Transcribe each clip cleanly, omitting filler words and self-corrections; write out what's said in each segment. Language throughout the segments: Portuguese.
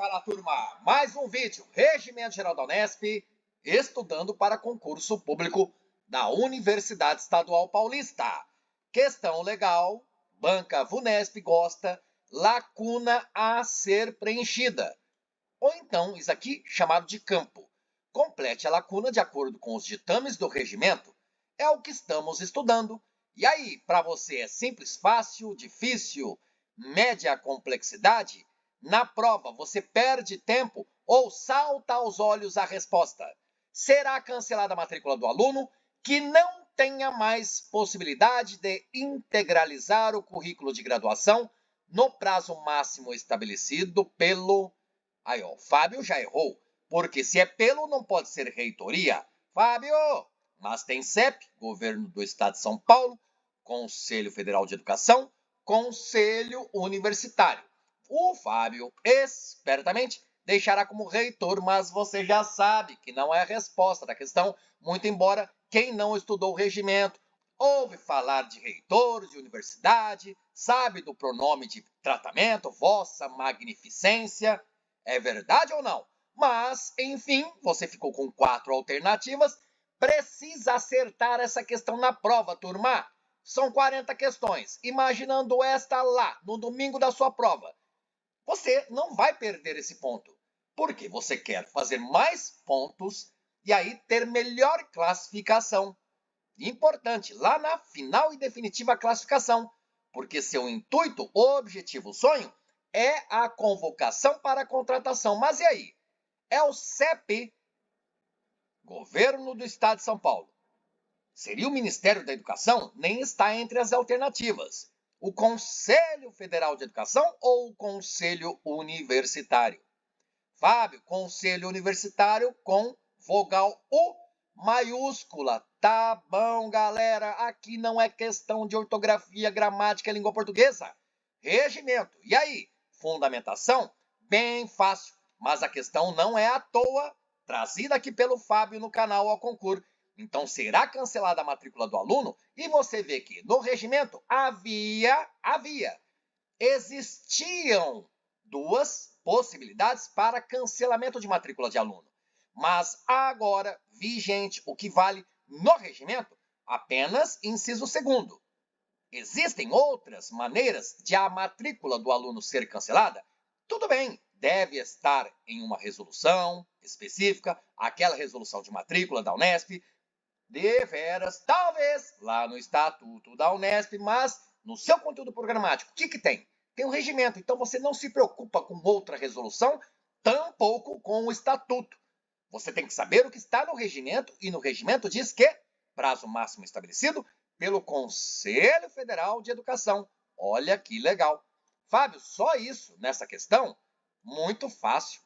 Bora lá, turma! Mais um vídeo, Regimento Geral da Unesp, estudando para concurso público da Universidade Estadual Paulista. Questão legal, banca VUNESP gosta, lacuna a ser preenchida. Ou então, isso aqui chamado de campo. Complete a lacuna de acordo com os ditames do regimento. É o que estamos estudando. E aí, para você é simples, fácil, difícil, média complexidade? Na prova, você perde tempo ou salta aos olhos a resposta? Será cancelada a matrícula do aluno que não tenha mais possibilidade de integralizar o currículo de graduação no prazo máximo estabelecido pelo... Aí, ó, Fábio já errou, porque se é pelo, não pode ser reitoria. Fábio, mas tem CEP, Governo do Estado de São Paulo, Conselho Federal de Educação, Conselho Universitário. O Fábio, espertamente, deixará como reitor, mas você já sabe que não é a resposta da questão, muito embora quem não estudou o regimento, ouve falar de reitor, de universidade, sabe do pronome de tratamento, vossa magnificência. É verdade ou não? Mas, enfim, você ficou com 4 alternativas. Precisa acertar essa questão na prova, turma. São 40 questões. Imaginando esta lá, no domingo da sua prova. Você não vai perder esse ponto, porque você quer fazer mais pontos e aí ter melhor classificação. Importante, lá na final e definitiva classificação, porque seu intuito, objetivo, sonho é a convocação para a contratação. Mas e aí? É o CEP, Governo do Estado de São Paulo. Seria o Ministério da Educação? Nem está entre as alternativas. O Conselho Federal de Educação ou o Conselho Universitário? Fábio, Conselho Universitário com vogal U maiúscula. Tá bom, galera. Aqui não é questão de ortografia, gramática e língua portuguesa. Regimento. E aí? Fundamentação? Bem fácil. Mas a questão não é à toa, trazida aqui pelo Fábio no canal ao concurso. Então, será cancelada a matrícula do aluno? E você vê que no regimento existiam 2 possibilidades para cancelamento de matrícula de aluno. Mas agora, vigente, o que vale no regimento, apenas inciso 2º. Existem outras maneiras de a matrícula do aluno ser cancelada? Tudo bem, deve estar em uma resolução específica, aquela resolução de matrícula da Unesp, deveras, talvez, lá no Estatuto da Unesp, mas no seu conteúdo programático, o que tem? Tem um regimento, então você não se preocupa com outra resolução, tampouco com o Estatuto. Você tem que saber o que está no regimento, e no regimento diz que prazo máximo estabelecido pelo Conselho Federal de Educação. Olha que legal. Fábio, só isso nessa questão? Muito fácil.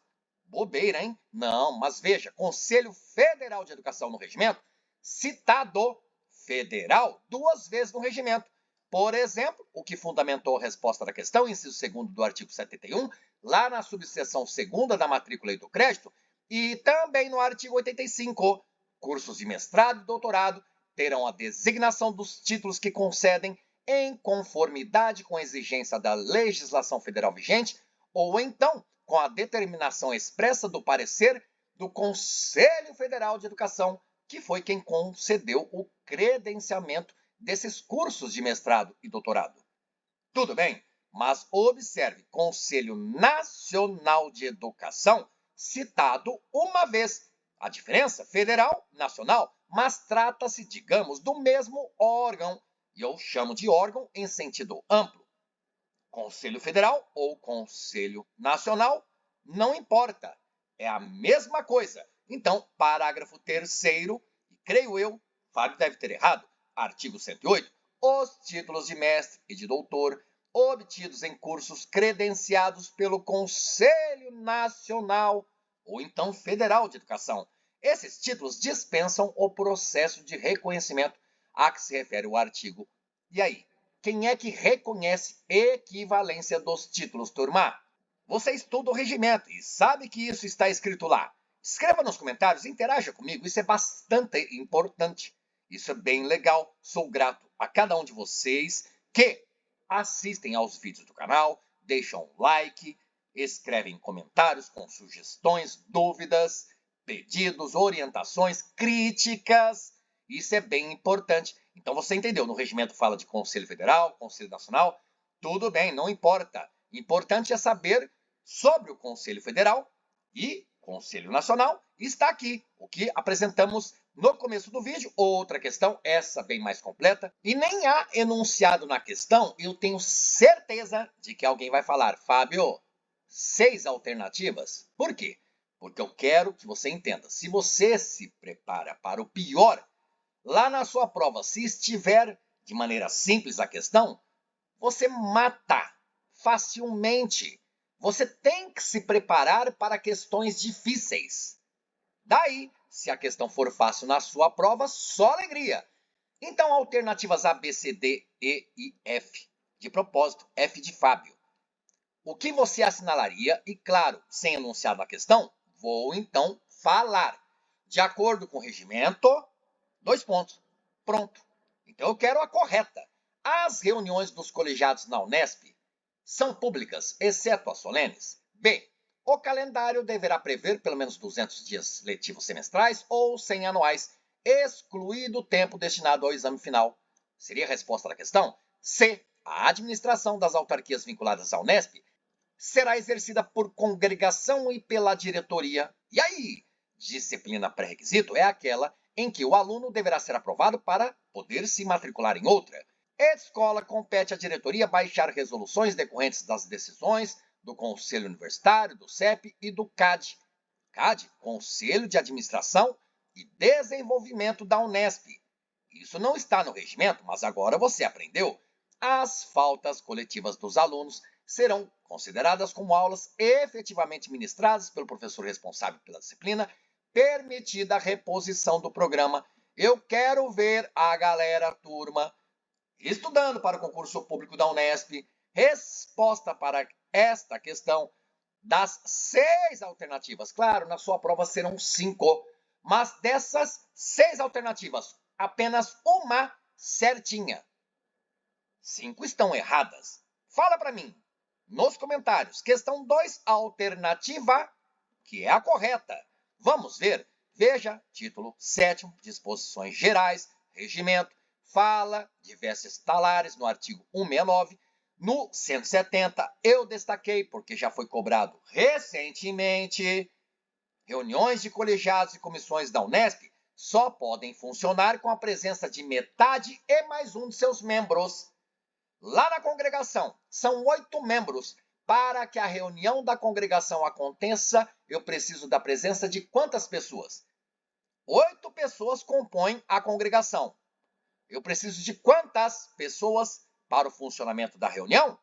Bobeira, hein? Não, mas veja, Conselho Federal de Educação no regimento, citado federal 2 vezes no regimento. Por exemplo, o que fundamentou a resposta da questão, inciso 2º do artigo 71, lá na subseção 2ª da matrícula e do crédito, e também no artigo 85, cursos de mestrado e doutorado terão a designação dos títulos que concedem em conformidade com a exigência da legislação federal vigente, ou então com a determinação expressa do parecer do Conselho Federal de Educação, que foi quem concedeu o credenciamento desses cursos de mestrado e doutorado. Tudo bem, mas observe, Conselho Nacional de Educação, citado uma vez. A diferença, federal, nacional, mas trata-se, digamos, do mesmo órgão, e eu chamo de órgão em sentido amplo. Conselho Federal ou Conselho Nacional, não importa, é a mesma coisa. Então, parágrafo 3º, e creio eu, Fábio deve ter errado, artigo 108, os títulos de mestre e de doutor obtidos em cursos credenciados pelo Conselho Nacional ou então Federal de Educação. Esses títulos dispensam o processo de reconhecimento a que se refere o artigo. E aí, quem é que reconhece equivalência dos títulos, turma? Você estuda o regimento e sabe que isso está escrito lá. Escreva nos comentários, interaja comigo, isso é bastante importante. Isso é bem legal. Sou grato a cada um de vocês que assistem aos vídeos do canal, deixam um like, escrevem comentários com sugestões, dúvidas, pedidos, orientações, críticas. Isso é bem importante. Então você entendeu, no regimento fala de Conselho Federal, Conselho Nacional, tudo bem, não importa. Importante é saber sobre o Conselho Federal e Conselho Nacional. Está aqui o que apresentamos no começo do vídeo. Outra questão, essa bem mais completa, e nem há enunciado na questão. Eu tenho certeza de que alguém vai falar, Fábio, 6 alternativas. Por quê? Porque eu quero que você entenda. Se você se prepara para o pior, lá na sua prova, se estiver de maneira simples a questão, você mata facilmente. Você tem que se preparar para questões difíceis. Daí, se a questão for fácil na sua prova, só alegria. Então, alternativas A, B, C, D, E e F. De propósito, F de Fábio. O que você assinalaria? E claro, sem enunciado a questão, vou então falar. De acordo com o regimento, 2 pontos. Pronto. Então eu quero a correta. As reuniões dos colegiados na Unesp são públicas, exceto as solenes. B. O calendário deverá prever pelo menos 200 dias letivos semestrais ou 100 anuais, excluído o tempo destinado ao exame final. Seria a resposta da questão? C. A administração das autarquias vinculadas à Unesp será exercida por congregação e pela diretoria. E aí, disciplina pré-requisito é aquela em que o aluno deverá ser aprovado para poder se matricular em outra. Escola compete à diretoria baixar resoluções decorrentes das decisões do Conselho Universitário, do CEP e do CAD. CAD, Conselho de Administração e Desenvolvimento da Unesp. Isso não está no regimento, mas agora você aprendeu. As faltas coletivas dos alunos serão consideradas como aulas efetivamente ministradas pelo professor responsável pela disciplina, permitida a reposição do programa. Eu quero ver a galera, turma, estudando para o concurso público da Unesp. Resposta para esta questão das 6 alternativas. Claro, na sua prova serão 5, mas dessas 6 alternativas, apenas uma certinha. 5 estão erradas. Fala para mim, nos comentários, questão 2, alternativa, que é a correta. Vamos ver. Veja, título 7º, disposições gerais, regimento, fala de vestes talares no artigo 169. No 170, eu destaquei, porque já foi cobrado recentemente, reuniões de colegiados e comissões da Unesp só podem funcionar com a presença de metade e mais um de seus membros. Lá na congregação, são 8 membros. Para que a reunião da congregação aconteça, eu preciso da presença de quantas pessoas? 8 pessoas compõem a congregação. Eu preciso de quantas pessoas para o funcionamento da reunião?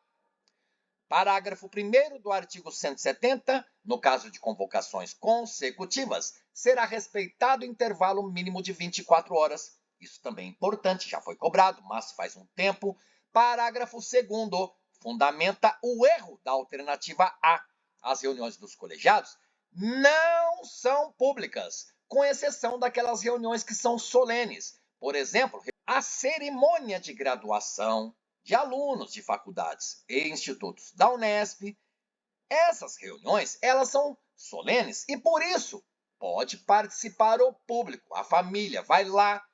Parágrafo 1º do artigo 170, no caso de convocações consecutivas, será respeitado o intervalo mínimo de 24 horas. Isso também é importante, já foi cobrado, mas faz um tempo. Parágrafo 2º, fundamenta o erro da alternativa A. As reuniões dos colegiados não são públicas, com exceção daquelas reuniões que são solenes. Por exemplo, a cerimônia de graduação de alunos de faculdades e institutos da Unesp. Essas reuniões, elas são solenes e, por isso, pode participar o público, a família, vai lá.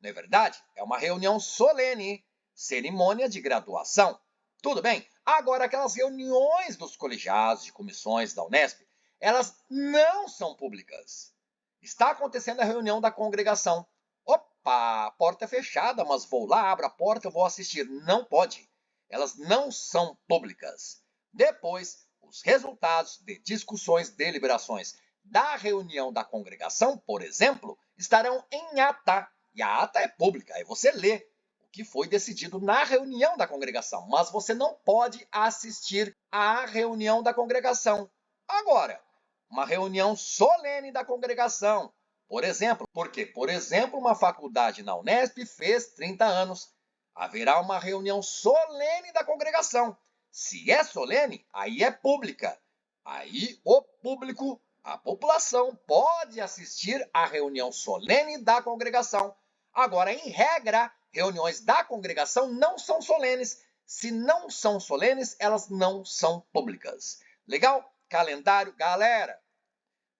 Não é verdade? É uma reunião solene, cerimônia de graduação. Tudo bem? Agora, aquelas reuniões dos colegiados, de comissões da Unesp, elas não são públicas. Está acontecendo a reunião da congregação. Opa, a porta é fechada, mas vou lá, abro a porta, eu vou assistir. Não pode. Elas não são públicas. Depois, os resultados de discussões, deliberações da reunião da congregação, por exemplo, estarão em ata. E a ata é pública, aí você lê o que foi decidido na reunião da congregação, mas você não pode assistir à reunião da congregação. Agora, uma reunião solene da congregação, por exemplo, porque, por exemplo, uma faculdade na Unesp fez 30 anos. Haverá uma reunião solene da congregação. Se é solene, aí é pública. Aí o público, a população, pode assistir à reunião solene da congregação. Agora, em regra, reuniões da congregação não são solenes. Se não são solenes, elas não são públicas. Legal? calendário. Galera,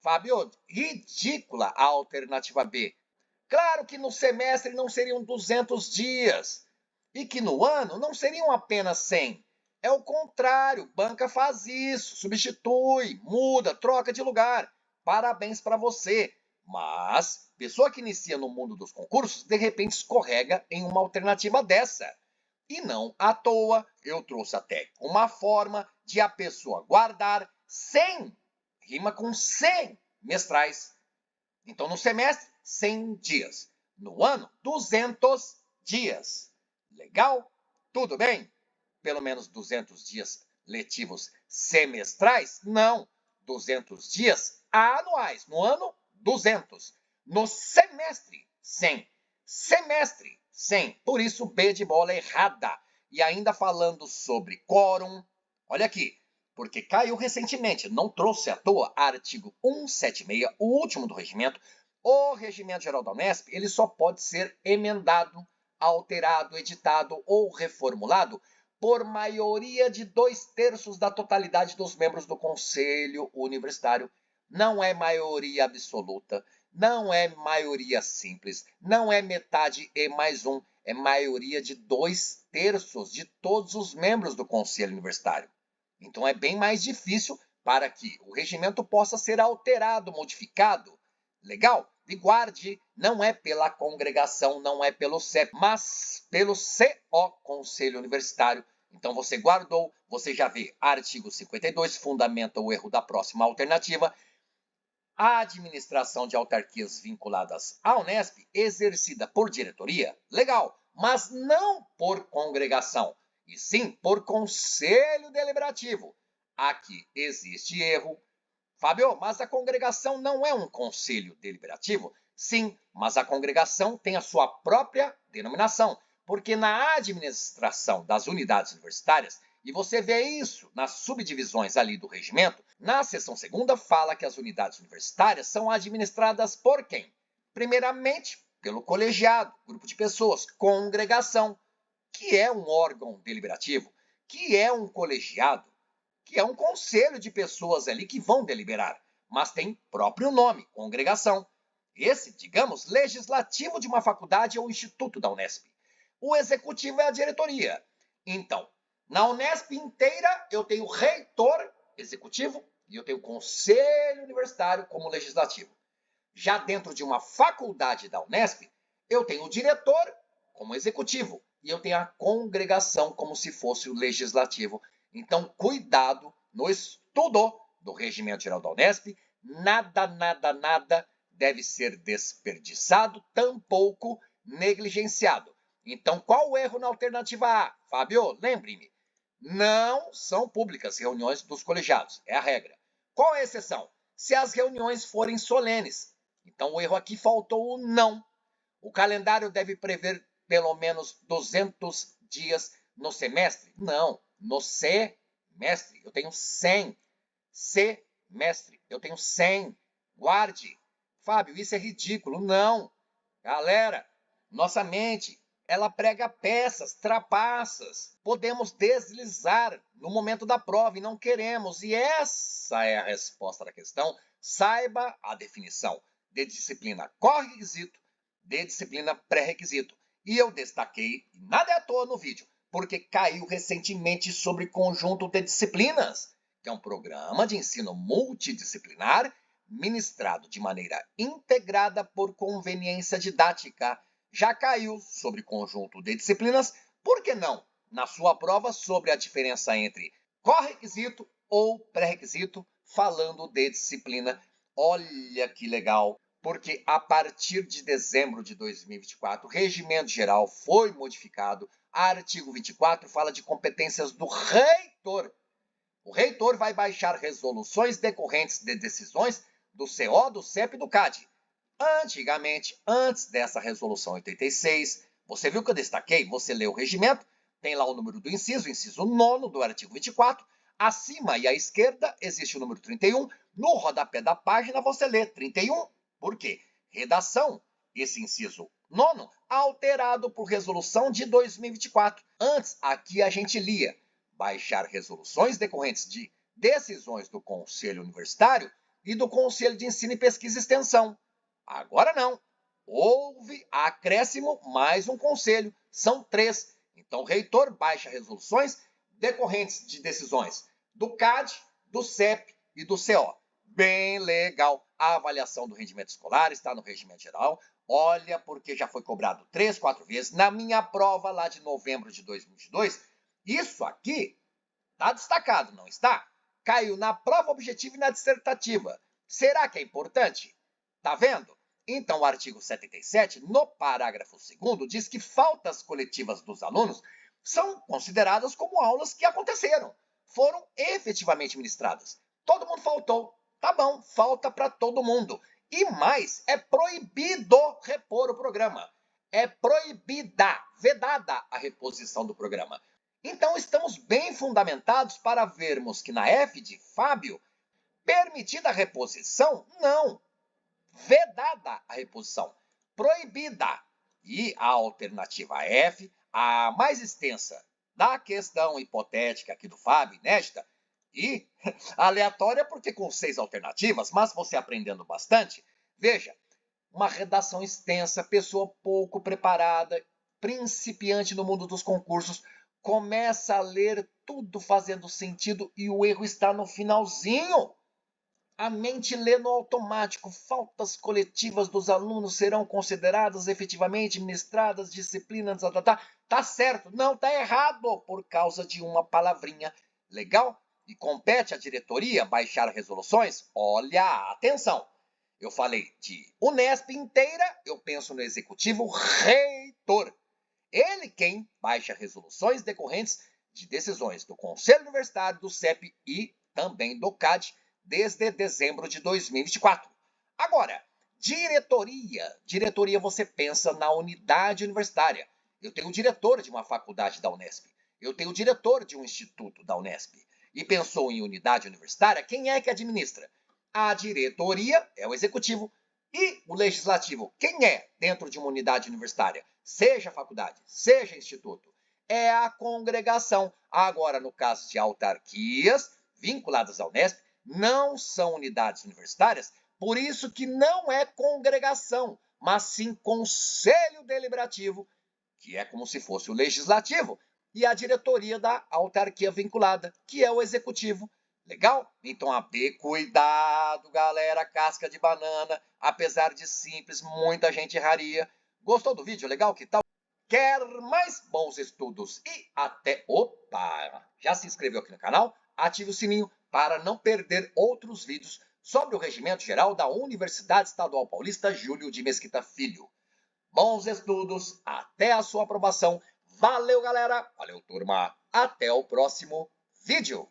Fábio, ridícula a alternativa B. Claro que no semestre não seriam 200 dias e que no ano não seriam apenas 100. É o contrário, banca faz isso, substitui, muda, troca de lugar. Parabéns para você. Mas, pessoa que inicia no mundo dos concursos, de repente escorrega em uma alternativa dessa. E não à toa, eu trouxe até uma forma de a pessoa guardar 100, rima com 100 mestrais. Então, no semestre, 100 dias. No ano, 200 dias. Legal? Tudo bem? Pelo menos 200 dias letivos semestrais? Não. 200 dias anuais. No ano, 200. No semestre, 100. Semestre, 100. Por isso, B de bola errada. E ainda falando sobre quórum, olha aqui. Porque caiu recentemente, não trouxe à toa, artigo 176, o último do regimento. O Regimento Geral da Unesp, ele só pode ser emendado, alterado, editado ou reformulado por maioria de 2/3 da totalidade dos membros do Conselho Universitário. Não é maioria absoluta, não é maioria simples, não é metade e mais um, é maioria de 2/3 de todos os membros do Conselho Universitário. Então é bem mais difícil para que o regimento possa ser alterado, modificado. Legal? E guarde, não é pela congregação, não é pelo CEP, mas pelo CO, Conselho Universitário. Então você guardou, você já vê artigo 52, fundamenta o erro da próxima alternativa. A administração de autarquias vinculadas à Unesp, exercida por diretoria, legal, mas não por congregação, e sim por conselho deliberativo. Aqui existe erro. Fábio, mas a congregação não é um conselho deliberativo? Sim, mas a congregação tem a sua própria denominação, porque na administração das unidades universitárias, e você vê isso nas subdivisões ali do regimento, na seção 2ª fala que as unidades universitárias são administradas por quem? Primeiramente, pelo colegiado, grupo de pessoas, congregação, que é um órgão deliberativo, que é um colegiado, que é um conselho de pessoas ali que vão deliberar, mas tem próprio nome, congregação. Esse, digamos, legislativo de uma faculdade ou instituto da Unesp. O executivo é a diretoria. Então, na Unesp inteira, eu tenho reitor executivo e eu tenho conselho universitário como legislativo. Já dentro de uma faculdade da Unesp, eu tenho o diretor como executivo e eu tenho a congregação como se fosse o legislativo. Então, cuidado no estudo do Regimento Geral da Unesp. Nada deve ser desperdiçado, tampouco negligenciado. Então, qual o erro na alternativa A? Fábio, lembre-me, não são públicas reuniões dos colegiados, é a regra. Qual é a exceção? Se as reuniões forem solenes. Então, o erro aqui faltou o não. O calendário deve prever pelo menos 200 dias no semestre? Não, no semestre eu tenho 100. Semestre eu tenho 100. Guarde. Fábio, isso é ridículo. Não. Galera, nossa mente, ela prega peças, trapaças. Podemos deslizar no momento da prova e não queremos. E essa é a resposta da questão. Saiba a definição de disciplina corre-requisito, de disciplina pré-requisito. E eu destaquei, nada é à toa no vídeo, porque caiu recentemente sobre conjunto de disciplinas, que é um programa de ensino multidisciplinar ministrado de maneira integrada por conveniência didática. Já caiu sobre conjunto de disciplinas, por que não? Na sua prova sobre a diferença entre corre-requisito ou pré-requisito, falando de disciplina. Olha que legal! Porque a partir de dezembro de 2024, o Regimento Geral foi modificado. Artigo 24 fala de competências do reitor. O reitor vai baixar resoluções decorrentes de decisões do CO, do CEP e do CAD. Antigamente, antes dessa resolução 86, você viu que eu destaquei? Você lê o regimento, tem lá o número do inciso, o inciso 9º do artigo 24. Acima e à esquerda existe o número 31. No rodapé da página você lê 31. Por quê? Redação, esse inciso 9º, alterado por resolução de 2024. Antes, aqui a gente lia baixar resoluções decorrentes de decisões do Conselho Universitário e do Conselho de Ensino e Pesquisa e Extensão. Agora não. Houve acréscimo mais um conselho. São 3. Então, o reitor baixa resoluções decorrentes de decisões do CAD, do CEP e do CO. Bem legal. A avaliação do rendimento escolar está no regimento geral. Olha, porque já foi cobrado 3, 4 vezes. Na minha prova lá de novembro de 2022, isso aqui está destacado, não está? Caiu na prova objetiva e na dissertativa. Será que é importante? Tá vendo? Então, o artigo 77, no parágrafo 2º, diz que faltas coletivas dos alunos são consideradas como aulas que aconteceram, foram efetivamente ministradas. Todo mundo faltou. Tá bom, falta para todo mundo. E mais, é proibido repor o programa. É proibida, vedada a reposição do programa. Então, estamos bem fundamentados para vermos que na F de Fábio, permitida a reposição? Não. Vedada a reposição. Proibida. E a alternativa F, a mais extensa da questão hipotética aqui do Fábio, inédita, e aleatória porque com 6 alternativas, mas você aprendendo bastante, veja, uma redação extensa, pessoa pouco preparada, principiante no mundo dos concursos, começa a ler tudo fazendo sentido e o erro está no finalzinho. A mente lê no automático. Faltas coletivas dos alunos serão consideradas efetivamente ministradas, disciplinas, tá certo. Não, tá errado por causa de uma palavrinha. Legal? E compete à diretoria baixar resoluções? Olha, atenção. Eu falei de Unesp inteira, eu penso no executivo reitor. Ele quem baixa resoluções decorrentes de decisões do Conselho Universitário, do CEP e também do CAD desde dezembro de 2024. Agora, diretoria. Diretoria você pensa na unidade universitária. Eu tenho o diretor de uma faculdade da Unesp. Eu tenho o diretor de um instituto da Unesp. E pensou em unidade universitária, quem é que administra? A diretoria é o executivo. E o legislativo, quem é dentro de uma unidade universitária? Seja faculdade, seja instituto. É a congregação. Agora, no caso de autarquias vinculadas à Unesp, não são unidades universitárias, por isso que não é congregação, mas sim conselho deliberativo, que é como se fosse o legislativo, e a diretoria da autarquia vinculada, que é o executivo. Legal? Então, AB, cuidado, galera, casca de banana. Apesar de simples, muita gente erraria. Gostou do vídeo? Legal? Que tal? Quer mais bons estudos e até... Opa! Já se inscreveu aqui no canal? Ative o sininho para não perder outros vídeos sobre o Regimento Geral da Universidade Estadual Paulista Júlio de Mesquita Filho. Bons estudos, até a sua aprovação. Valeu, galera! Valeu, turma! Até o próximo vídeo!